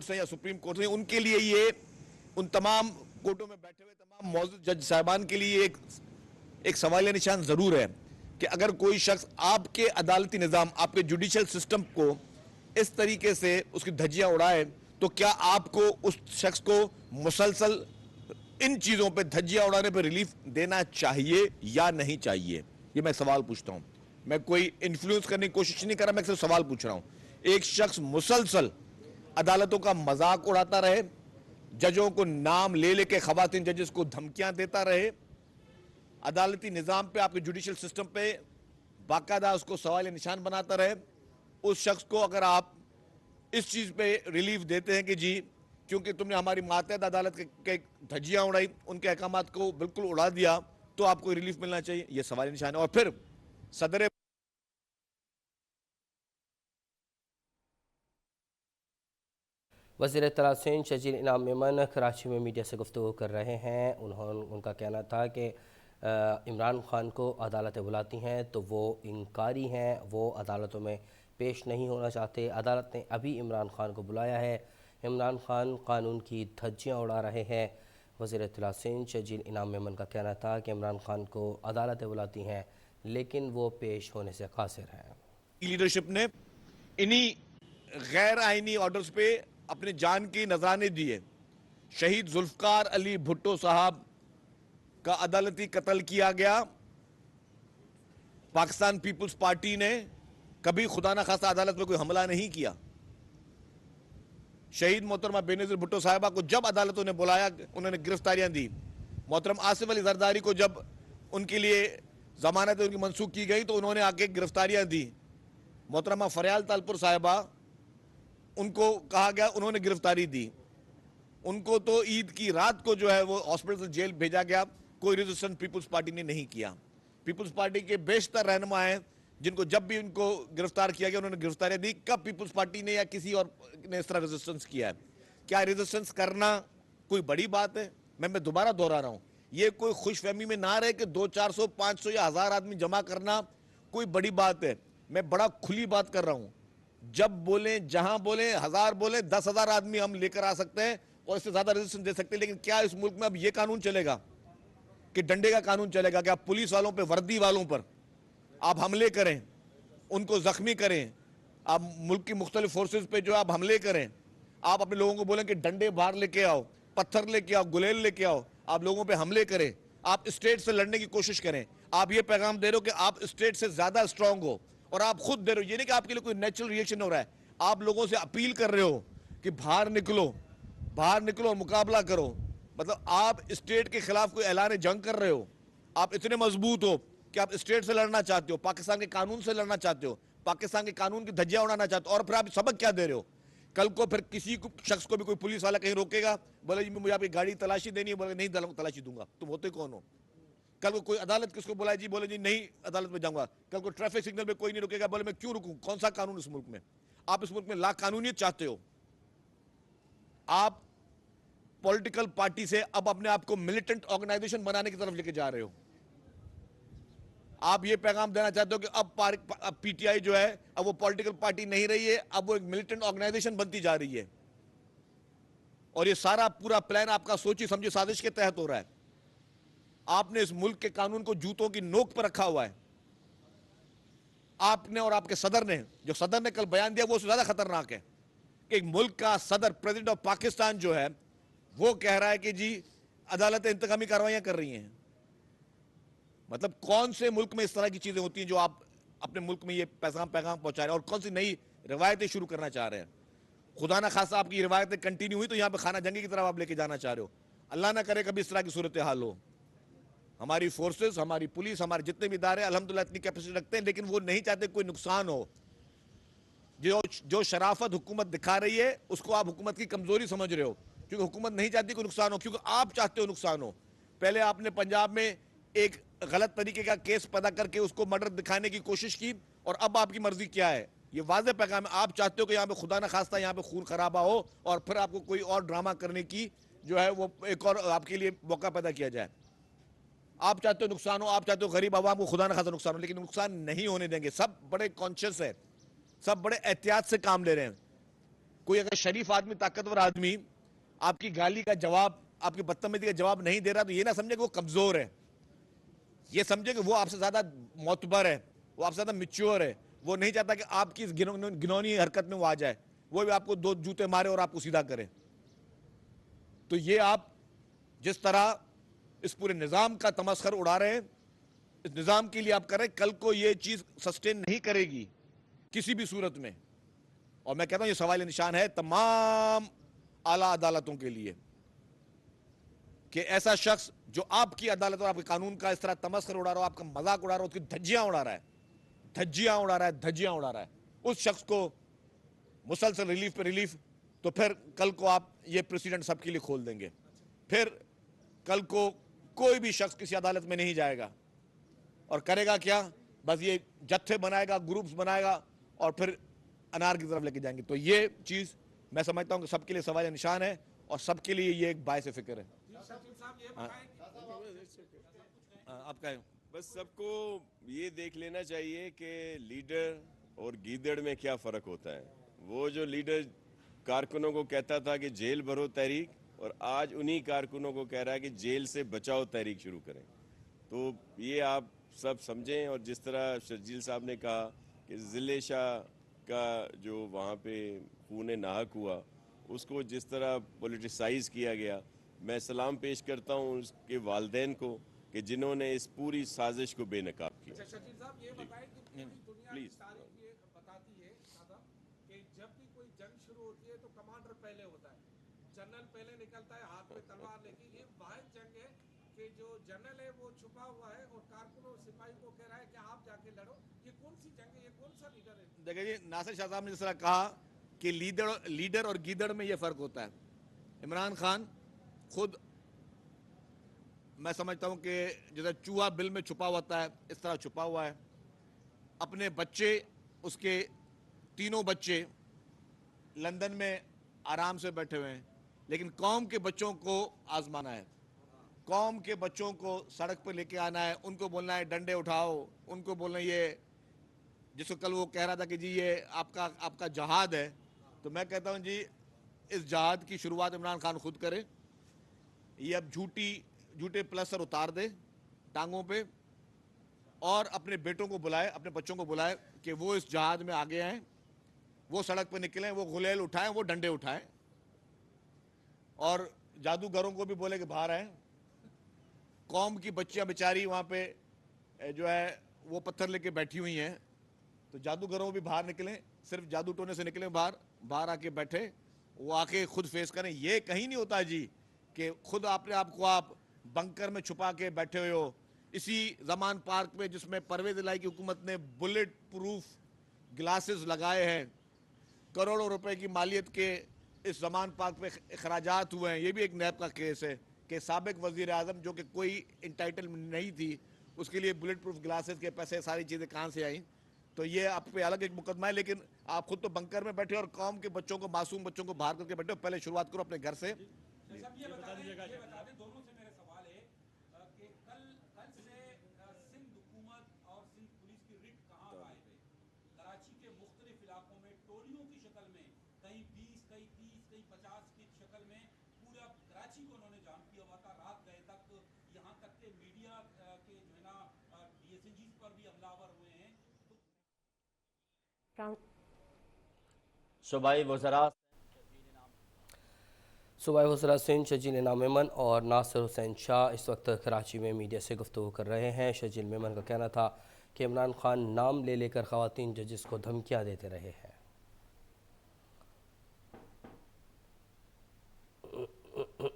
Courts ہیں یا supreme courts ہیں، ان کے لیے یہ ان تمام کورٹوں میں بیٹھے ہوئے تمام معزز جج صاحبان کے لیے ایک سوالیہ نشان ضرور ہے کہ اگر کوئی شخص آپ کے عدالتی نظام، آپ کے جوڈیشل سسٹم کو اس طریقے سے اس کی دھجیاں اڑائے، تو کیا آپ کو اس شخص کو مسلسل ان چیزوں پہ دھجیاں اڑانے پہ ریلیف دینا چاہیے یا نہیں چاہیے؟ یہ میں سوال پوچھتا ہوں. میں کوئی انفلوئنس کرنے کی کوشش نہیں کر رہا، میں صرف سوال پوچھ رہا ہوں. ایک شخص مسلسل عدالتوں کا مذاق اڑاتا رہے، ججوں کو نام لے لے کے خواتین ججز کو دھمکیاں دیتا رہے، عدالتی نظام پہ، آپ کے جوڈیشل سسٹم پہ باقاعدہ اس کو سوال نشان بناتا رہے، اس شخص کو اگر آپ اس چیز پہ ریلیف دیتے ہیں کہ جی کیونکہ تم نے ہماری ماتحت عدالت کے دھجیاں اڑائی، ان کے احکامات کو بالکل اڑا دیا، تو آپ کو ریلیف ملنا چاہیے، یہ سوال نشان ہے. اور پھر صدر وزیر اطلاعات سندھ شجیل انعام میمن کراچی میں میڈیا سے گفتگو کر رہے ہیں. ان کا کہنا تھا کہ عمران خان کو عدالتیں بلاتی ہیں تو وہ انکاری ہیں، وہ عدالتوں میں پیش نہیں ہونا چاہتے. عدالت نے ابھی عمران خان کو بلایا ہے، عمران خان قانون کی دھجیاں اڑا رہے ہیں. وزیر اطلاعات سندھ شجیل انعام میمن کا کہنا تھا کہ عمران خان کو عدالتیں بلاتی ہیں لیکن وہ پیش ہونے سے قاصر ہیں. لیڈرشپ نے انہی غیر آئینی آرڈرز پہ اپنے جان کی نذرانے دیے. شہید ذوالفقار علی بھٹو صاحب کا عدالتی قتل کیا گیا. پاکستان پیپلز پارٹی نے کبھی خدا نخواستہ عدالت میں کوئی حملہ نہیں کیا. شہید محترمہ بے نظیر بھٹو صاحبہ کو جب عدالتوں نے بلایا انہوں نے گرفتاریاں دی. محترم آصف علی زرداری کو جب ان کے لیے ضمانت ان کی منسوخ کی گئی تو انہوں نے آ کے گرفتاریاں دی. محترمہ فریال تالپور صاحبہ، ان کو کہا گیا، انہوں نے گرفتاری دی. ان کو تو عید کی رات کو جو ہے وہ ہاسپٹل سے جیل بھیجا گیا. کوئی ریزسٹنس پیپلز پارٹی نے نہیں کیا. پیپلز پارٹی کے بیشتر رہنما ہیں جن کو جب بھی ان کو گرفتار کیا گیا انہوں نے گرفتاریاں دی. کب پیپلز پارٹی نے یا کسی اور نے اس طرح ریزسٹنس کیا ہے؟ کیا ریزسٹنس کرنا کوئی بڑی بات ہے؟ میں دوبارہ دہرا رہا ہوں، یہ کوئی خوش فہمی میں نہ رہے کہ 200 400 500 یا 1000 آدمی جمع کرنا کوئی بڑی بات ہے. میں بڑا کھلی بات کر رہا ہوں. جب بولیں، جہاں بولیں، 1000 بولیں، 10,000 آدمی ہم لے کر آ سکتے ہیں اور اس سے زیادہ ریزسٹنس دے سکتے ہیں. لیکن کیا اس ملک میں اب یہ قانون چلے گا کہ ڈنڈے کا قانون چلے گا کہ آپ پولیس والوں پہ، وردی والوں پر آپ حملے کریں، ان کو زخمی کریں، آپ ملک کی مختلف فورسز پہ جو آپ حملے کریں، آپ اپنے لوگوں کو بولیں کہ ڈنڈے باہر لے کے آؤ، پتھر لے کے آؤ، گلیل لے کے آؤ، آپ لوگوں پہ حملے کریں، آپ اسٹیٹ سے لڑنے کی کوشش کریں. آپ یہ پیغام دے رہے ہو کہ آپ اسٹیٹ سے زیادہ اسٹرانگ ہو، اور آپ خود دے رہے ہو. یہ نہیں کہ آپ کے لیے کوئی نیچرل ریئیکشن ہو رہا ہے، آپ لوگوں سے اپیل کر رہے ہو کہ باہر نکلو اور مقابلہ کرو. مطلب آپ اسٹیٹ کے خلاف کوئی اعلان جنگ کر رہے ہو. آپ اتنے مضبوط ہو کہ آپ اسٹیٹ سے لڑنا چاہتے ہو، پاکستان کے قانون سے لڑنا چاہتے ہو، پاکستان کے قانون کی دھجیاں اڑانا چاہتے ہو. اور پھر آپ سبق کیا دے رہے ہو؟ کل کو پھر کسی شخص کو بھی کوئی پولیس والا کہیں روکے گا، بولے جی مجھے آپ کی گاڑی تلاشی دینی ہے، بولے نہیں تلاشی دوں گا. تم ہوتے کون ہو؟ کل کو کوئی عدالت کس کو بلائے جی، بولے جی نہیں عدالت میں جاؤں گا. کل کو ٹریفک سگنل پہ کوئی نہیں رکے گا، بولے میں کیوں رکوں؟ کون سا قانون اس ملک میں؟ آپ اس ملک میں لا قانونیت چاہتے ہو. آپ پولیٹیکل پارٹی سے اب اپنے آپ کو ملیٹنٹ آرگنائزیشن بنانے کی طرف لے کے جا رہے ہو. آپ یہ پیغام دینا چاہتے ہو کہ اب پی ٹی آئی جو ہے اب وہ پولیٹیکل پارٹی نہیں رہی ہے، اب وہ ایک ملیٹنٹ آرگنائزیشن بنتی جا رہی ہے. اور یہ سارا پورا پلان آپ کا سوچی سمجھی سازش کے تحت ہو رہا ہے. آپ نے اس ملک کے قانون کو جوتوں کی نوک پر رکھا ہوا ہے. آپ نے اور آپ کے صدر نے، جو صدر نے کل بیان دیا وہ اس سے زیادہ خطرناک ہے کہ ایک ملک کا صدر، پریزیڈنٹ آف پاکستان جو ہے وہ کہہ رہا ہے کہ جی عدالتیں انتقامی کارروائیاں کر رہی ہیں. مطلب کون سے ملک میں اس طرح کی چیزیں ہوتی ہیں جو آپ اپنے ملک میں یہ پیغام پہنچا رہے ہیں، اور کون سی نئی روایتیں شروع کرنا چاہ رہے ہیں؟ خدا نہ خاصا آپ کی روایتیں کنٹینیو ہوئی تو یہاں پہ خانہ جنگی کی طرف آپ لے کے جانا چاہ رہے ہو. اللہ نہ کرے کبھی اس طرح کی صورتحال ہو. ہماری فورسز، ہماری پولیس، ہمارے جتنے بھی ادارے الحمدللہ اتنی کیپیسٹی رکھتے ہیں، لیکن وہ نہیں چاہتے کوئی نقصان ہو. جو شرافت حکومت دکھا رہی ہے اس کو آپ حکومت کی کمزوری سمجھ رہے ہو، کیونکہ حکومت نہیں چاہتی کوئی نقصان ہو، کیونکہ آپ چاہتے ہو نقصان ہو. پہلے آپ نے پنجاب میں ایک غلط طریقے کا کیس پیدا کر کے اس کو مرڈر دکھانے کی کوشش کی، اور اب آپ کی مرضی کیا ہے؟ یہ واضح پیغام ہے. آپ چاہتے ہو کہ یہاں پہ خدا نہ خواستہ یہاں پہ خون خرابہ ہو، اور پھر آپ کو کوئی اور ڈرامہ کرنے کی جو ہے وہ ایک اور آپ کے لیے موقع پیدا کیا جائے. آپ چاہتے ہو نقصان ہو، آپ چاہتے ہو غریب عوام کو خدا نہ خواستہ نقصان ہو، لیکن نقصان نہیں ہونے دیں گے. سب بڑے کانشیس ہے، سب بڑے احتیاط سے کام لے رہے ہیں. کوئی اگر شریف آدمی طاقتور آدمی آپ کی گالی کا جواب آپ کی بدتمیزی کا جواب نہیں دے رہا تو یہ نہ سمجھے کہ وہ کمزور ہے, یہ سمجھے کہ وہ آپ سے زیادہ معتبر ہے, وہ آپ سے زیادہ میچور ہے, وہ نہیں چاہتا کہ آپ کی اس گنونی حرکت میں وہ آ جائے, وہ بھی آپ کو 2 جوتے مارے اور آپ کو سیدھا کرے. تو یہ آپ جس طرح اس پورے نظام کا تمسخر اڑا رہے ہیں, اس نظام کے لیے آپ کر رہے ہیں, کل کو یہ چیز سسٹین نہیں کرے گی کسی بھی صورت میں. اور میں کہتا ہوں یہ سوال نشان ہے تمام اعلیٰ عدالتوں کے لیے کہ ایسا شخص جو آپ کی عدالت اور آپ کے قانون کا اس طرح تمسخر اڑا رہا ہو, آپ کا مذاق اڑا رہا ہو, اس کی دھجیاں اڑا رہا ہے, دھجیاں اڑا رہا ہے, دھجیاں اڑا رہا ہے, اس شخص کو مسلسل ریلیف پہ ریلیف, تو پھر کل کو آپ یہ پریسیڈنٹ سب کے لیے کھول دیں گے. پھر کل کو کوئی بھی شخص کسی عدالت میں نہیں جائے گا اور کرے گا کیا, بس یہ جتھے بنائے گا, گروپس بنائے گا اور پھر انار کی طرف لے کے جائیں گے. تو یہ چیز میں سمجھتا ہوں کہ سب کے لیے سوال نشان ہے اور سب کے لیے یہ ایک باعث فکر ہے. آپ کا بس سب کو یہ دیکھ لینا چاہیے کہ لیڈر اور گیدڑ میں کیا فرق ہوتا ہے. وہ جو لیڈر کارکنوں کو کہتا تھا کہ جیل بھرو تحریک, اور آج انہی کارکنوں کو کہہ رہا ہے کہ جیل سے بچاؤ تحریک شروع کریں. تو یہ آپ سب سمجھیں. اور جس طرح شرجیل صاحب نے کہا کہ ضلع شاہ کا جو وہاں پہ خون ناحق ہوا, اس کو جس طرح پولیٹیسائز کیا گیا, میں سلام پیش کرتا ہوں اس کے والدین کو کہ جنہوں نے اس پوری سازش کو بے نقاب کیا. شکیل صاحب یہ بتائیں کہ پوری دنیا کی تاریخ یہ بتاتی ہے کہ جب بھی کوئی جنگ شروع ہوتی ہے تو کمانڈر پہلے ہوتا ہے, جنرل پہلے نکلتا ہے ہاتھ میں تلوار لے کے. یہ واحد جنگ ہے کہ جو جنرل ہے وہ چھپا ہوا ہے اور کارکنوں سپاہی کو کہہ رہا ہے کہ آپ جا کے لڑو. یہ کون سی جنگ ہے, یہ کون سا لیڈر ہے؟ دیکھیں جی, ناصر شاہ صاحب نے جس طرح کہا کہ لیڈر اور گیدڑ میں یہ فرق ہوتا ہے. عمران خان خود میں سمجھتا ہوں کہ جیسے چوہا بل میں چھپا ہوتا ہے اس طرح چھپا ہوا ہے. اپنے بچے, اس کے 3 بچے لندن میں آرام سے بیٹھے ہوئے ہیں, لیکن قوم کے بچوں کو آزمانا ہے, قوم کے بچوں کو سڑک پہ لے کے آنا ہے, ان کو بولنا ہے ڈنڈے اٹھاؤ, ان کو بولنا یہ جس کو کل وہ کہہ رہا تھا کہ جی یہ آپ کا جہاد ہے. تو میں کہتا ہوں جی اس جہاد کی شروعات عمران خان خود کرے. یہ اب جھوٹے پلسٹر اتار دے ٹانگوں پہ اور اپنے بیٹوں کو بلائے, اپنے بچوں کو بلائے کہ وہ اس جہاد میں آگے آئیں, وہ سڑک پہ نکلیں, وہ غلیل اٹھائیں, وہ ڈنڈے اٹھائیں, اور جادوگروں کو بھی بولے کہ باہر آئیں. قوم کی بچیاں بیچاری وہاں پہ جو ہے وہ پتھر لے کے بیٹھی ہوئی ہیں, تو جادوگروں بھی باہر نکلیں, صرف جادو ٹونے سے نکلیں باہر آ کے بیٹھے, وہ آ کے خود فیس کریں. یہ کہیں نہیں ہوتا جی کہ خود اپنے آپ کو آپ بنکر میں چھپا کے بیٹھے ہوئے ہو. اسی زمان پارک میں جس میں پرویز الہی کی حکومت نے بلٹ پروف گلاسز لگائے ہیں, کروڑوں روپے کی مالیت کے اس زمان پارک پہ اخراجات ہوئے ہیں. یہ بھی ایک نیب کا کیس ہے کہ سابق وزیر اعظم جو کہ کوئی انٹائٹلمنٹ نہیں تھی, اس کے لیے بلٹ پروف گلاسز کے پیسے ساری چیزیں کہاں سے آئیں. تو یہ آپ پہ الگ ایک مقدمہ ہے, لیکن آپ خود تو بنکر میں بیٹھے اور قوم کے بچوں کو, معصوم بچوں کو باہر کر کے بیٹھے ہو. پہلے شروعات کرو اپنے گھر سے. یہ بتا دیں دونوں سے میرا سوال ہے کہ کل سے سندھ حکومت اور سندھ پولیس کی ریٹ کہاں غائب ہے؟ کراچی کے مختلف علاقوں میں ٹولیوں کی شکل میں, کہیں 20, کہیں 30, کہیں 50 کی شکل میں پورا کراچی کو انہوں نے جام کیا ہوا تھا. رات گئے تک, یہاں تک کہ میڈیا کے جو ہے نا DSNGs پر بھی حملہ آور ہوئے ہیں. صوبائی وزراء سندھ شجیل انعام میمن اور ناصر حسین شاہ اس وقت کراچی میں میڈیا سے گفتگو کر رہے ہیں. شجیل میمن کا کہنا تھا کہ عمران خان نام لے کر خواتین ججز کو دھمکیاں دیتے رہے ہیں.